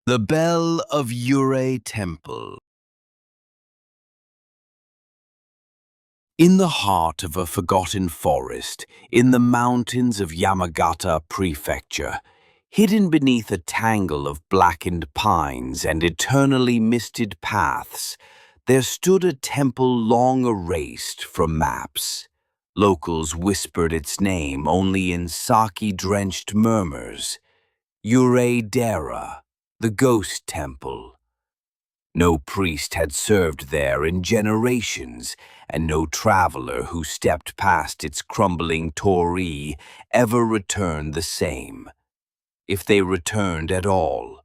The Bell of Yurei Temple. In the heart of a forgotten forest, in the mountains of Yamagata Prefecture, hidden beneath a tangle of blackened pines and eternally misted paths, there stood a temple long erased from maps. Locals whispered its name only in sake-drenched murmurs. Yurei, the ghost temple. No priest had served there in generations, and no traveler who stepped past its crumbling torii ever returned the same, if they returned at all.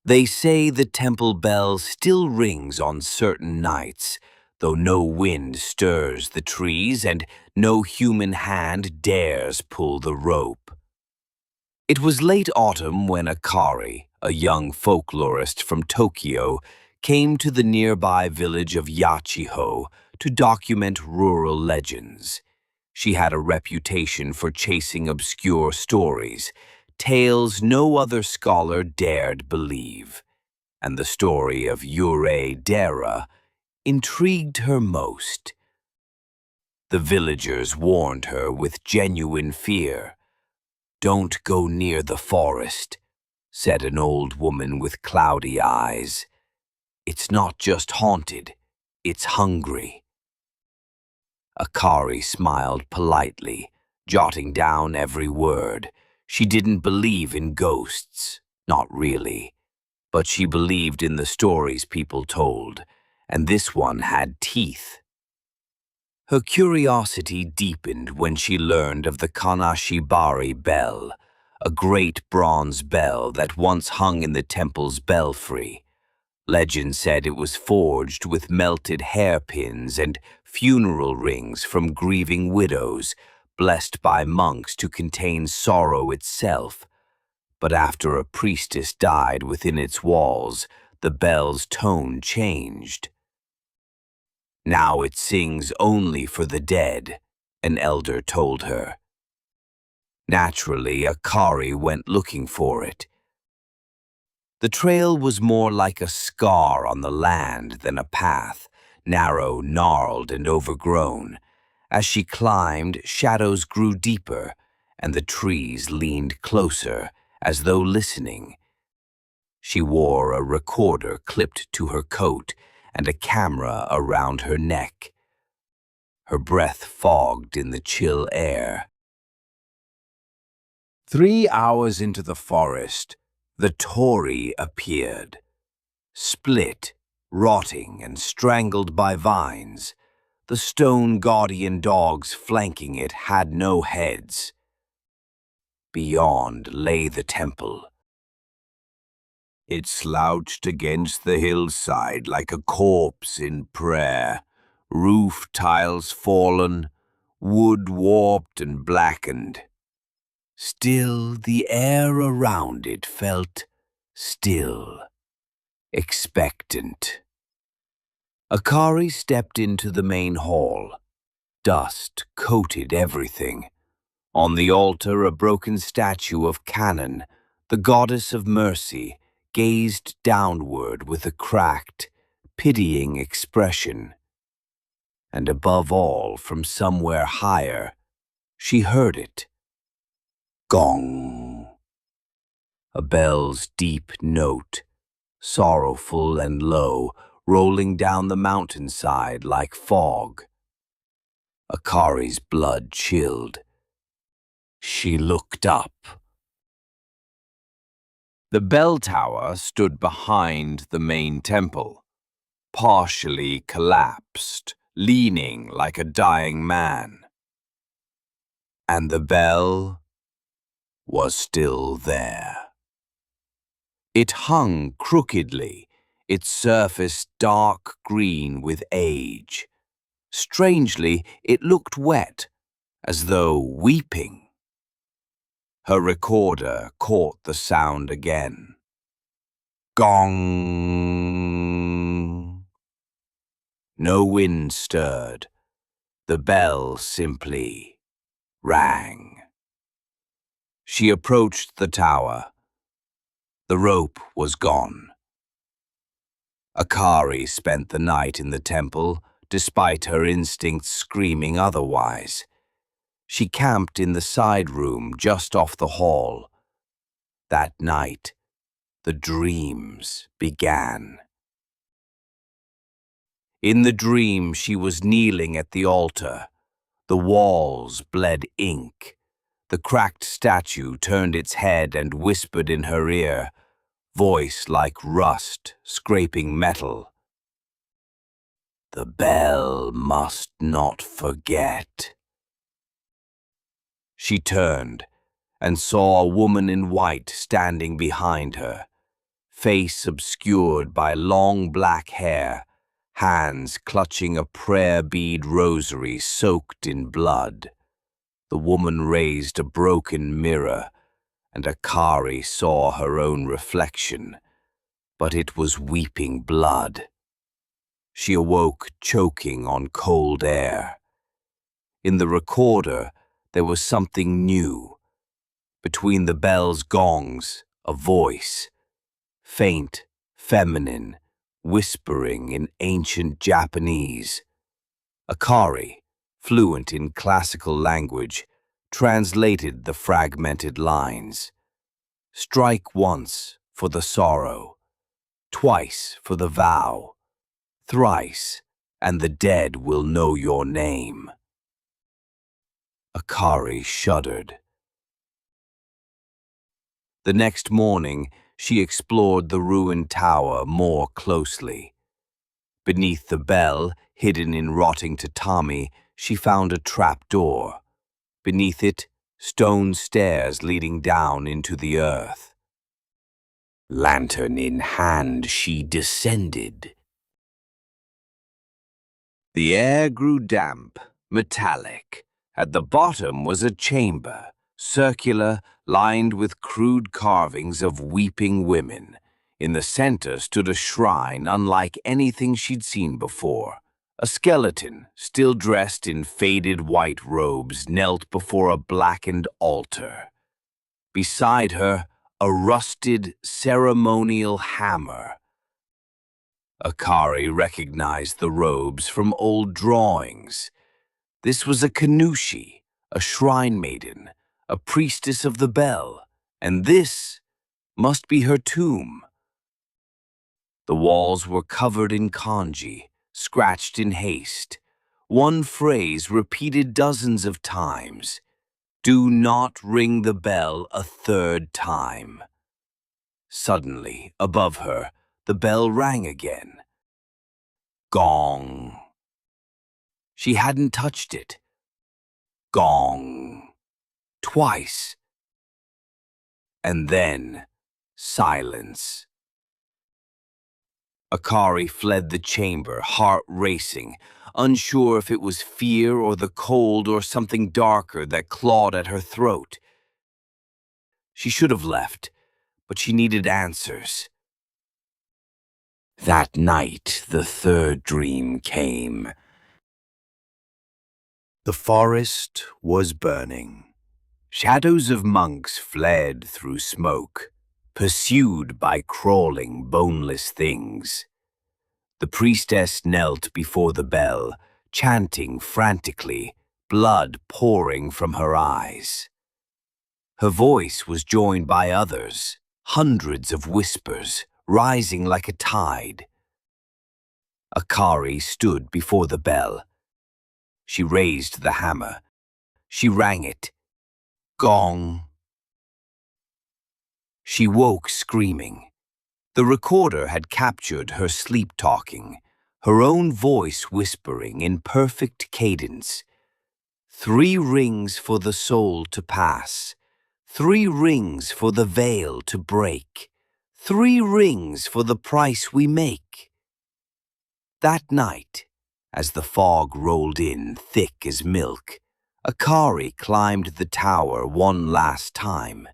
They say the temple bell still rings on certain nights, though no wind stirs the trees and no human hand dares pull the rope. It was late autumn when Akari, a young folklorist from Tokyo, came to the nearby village of Yachiho to document rural legends. She had a reputation for chasing obscure stories, tales no other scholar dared believe, and the story of Yurei intrigued her most. The villagers warned her with genuine fear. "Don't go near the forest," said an old woman with cloudy eyes. "It's not just haunted, it's hungry." Akari smiled politely, jotting down every word. She didn't believe in ghosts, not really, but she believed in the stories people told, and this one had teeth. Her curiosity deepened when she learned of the Kanashibari bell, a great bronze bell that once hung in the temple's belfry. Legend said it was forged with melted hairpins and funeral rings from grieving widows, blessed by monks to contain sorrow itself. But after a priestess died within its walls, the bell's tone changed. "Now it sings only for the dead," an elder told her. Naturally, Akari went looking for it. The trail was more like a scar on the land than a path, narrow, gnarled, and overgrown. As she climbed, shadows grew deeper, and the trees leaned closer, as though listening. She wore a recorder clipped to her coat and a camera around her neck. Her breath fogged in the chill air. 3 hours into the forest, the torii appeared. Split, rotting, and strangled by vines, the stone guardian dogs flanking it had no heads. Beyond lay the temple. It slouched against the hillside like a corpse in prayer, roof tiles fallen, wood warped and blackened. Still, the air around it felt still, expectant. Akari stepped into the main hall. Dust coated everything. On the altar, a broken statue of Canaan, the goddess of mercy, gazed downward with a cracked, pitying expression. And above all, from somewhere higher, she heard it. Gong. A bell's deep note, sorrowful and low, rolling down the mountainside like fog. Akari's blood chilled. She looked up. The bell tower stood behind the main temple, partially collapsed, leaning like a dying man. And the bell was still there. It hung crookedly, its surface dark green with age. Strangely, it looked wet, as though weeping. Her recorder caught the sound again. Gong. No wind stirred. The bell simply rang. She approached the tower. The rope was gone. Akari spent the night in the temple, despite her instincts screaming otherwise. She camped in the side room just off the hall. That night, the dreams began. In the dream, she was kneeling at the altar. The walls bled ink. The cracked statue turned its head and whispered in her ear, voice like rust scraping metal. The bell must not forget. She turned and saw a woman in white standing behind her, face obscured by long black hair, hands clutching a prayer bead rosary soaked in blood. The woman raised a broken mirror, and Akari saw her own reflection, but it was weeping blood. She awoke choking on cold air. In the recorder, there was something new. Between the bell's gongs, a voice, faint, feminine, whispering in ancient Japanese. Akari, fluent in classical language, translated the fragmented lines. Strike once for the sorrow, twice for the vow, thrice, and the dead will know your name. Akari shuddered. The next morning, she explored the ruined tower more closely. Beneath the bell, hidden in rotting tatami, she found a trapdoor. Beneath it, stone stairs leading down into the earth. Lantern in hand, she descended. The air grew damp, metallic. At the bottom was a chamber, circular, lined with crude carvings of weeping women. In the center stood a shrine unlike anything she'd seen before. A skeleton, still dressed in faded white robes, knelt before a blackened altar. Beside her, a rusted ceremonial hammer. Akari recognized the robes from old drawings. This was a Kanushi, a shrine maiden, a priestess of the bell, and this must be her tomb. The walls were covered in kanji, scratched in haste. One phrase repeated dozens of times. Do not ring the bell a third time. Suddenly, above her, the bell rang again. Gong. She hadn't touched it. Gong. Twice. And then, silence. Akari fled the chamber, heart racing, unsure if it was fear or the cold or something darker that clawed at her throat. She should have left, but she needed answers. That night, the third dream came. The forest was burning. Shadows of monks fled through smoke, pursued by crawling, boneless things. The priestess knelt before the bell, chanting frantically, blood pouring from her eyes. Her voice was joined by others, hundreds of whispers, rising like a tide. Akari stood before the bell. She raised the hammer. She rang it. Gong. She woke screaming. The recorder had captured her sleep-talking, her own voice whispering in perfect cadence. 3 rings for the soul to pass. 3 rings for the veil to break. 3 rings for the price we make. That night, as the fog rolled in thick as milk, Akari climbed the tower one last time.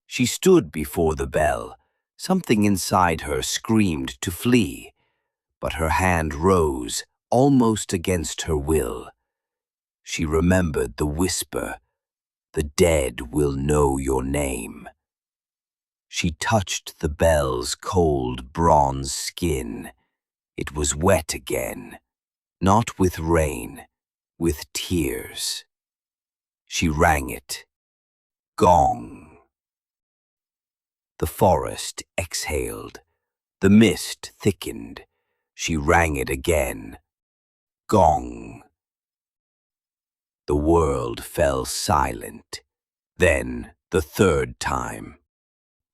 She stood before the bell. Something inside her screamed to flee, but her hand rose, almost against her will. She remembered the whisper, "The dead will know your name." She touched the bell's cold bronze skin. It was wet again, not with rain, with tears. She rang it. Gong. The forest exhaled. The mist thickened. She rang it again. Gong. The world fell silent. Then, the third time.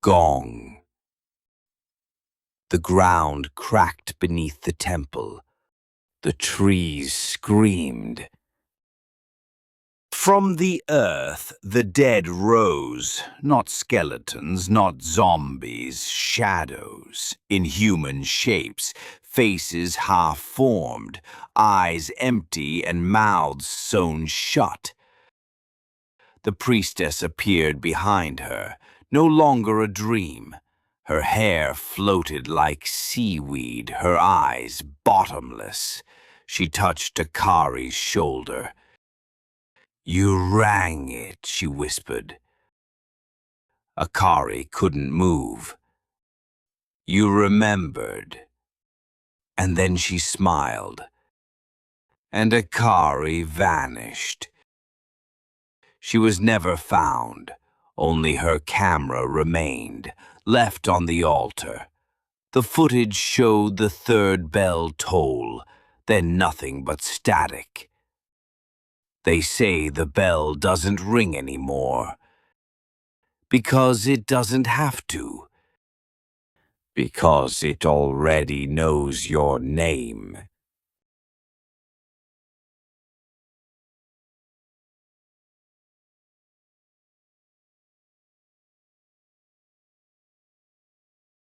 Gong. The ground cracked beneath the temple. The trees screamed. From the earth, the dead rose, not skeletons, not zombies, shadows, in human shapes, faces half-formed, eyes empty and mouths sewn shut. The priestess appeared behind her, no longer a dream. Her hair floated like seaweed, her eyes bottomless. She touched Akari's shoulder. "You rang it," she whispered. Akari couldn't move. "You remembered." And then she smiled. And Akari vanished. She was never found. Only her camera remained, left on the altar. The footage showed the third bell toll, then nothing but static. They say the bell doesn't ring anymore. Because it doesn't have to. Because it already knows your name.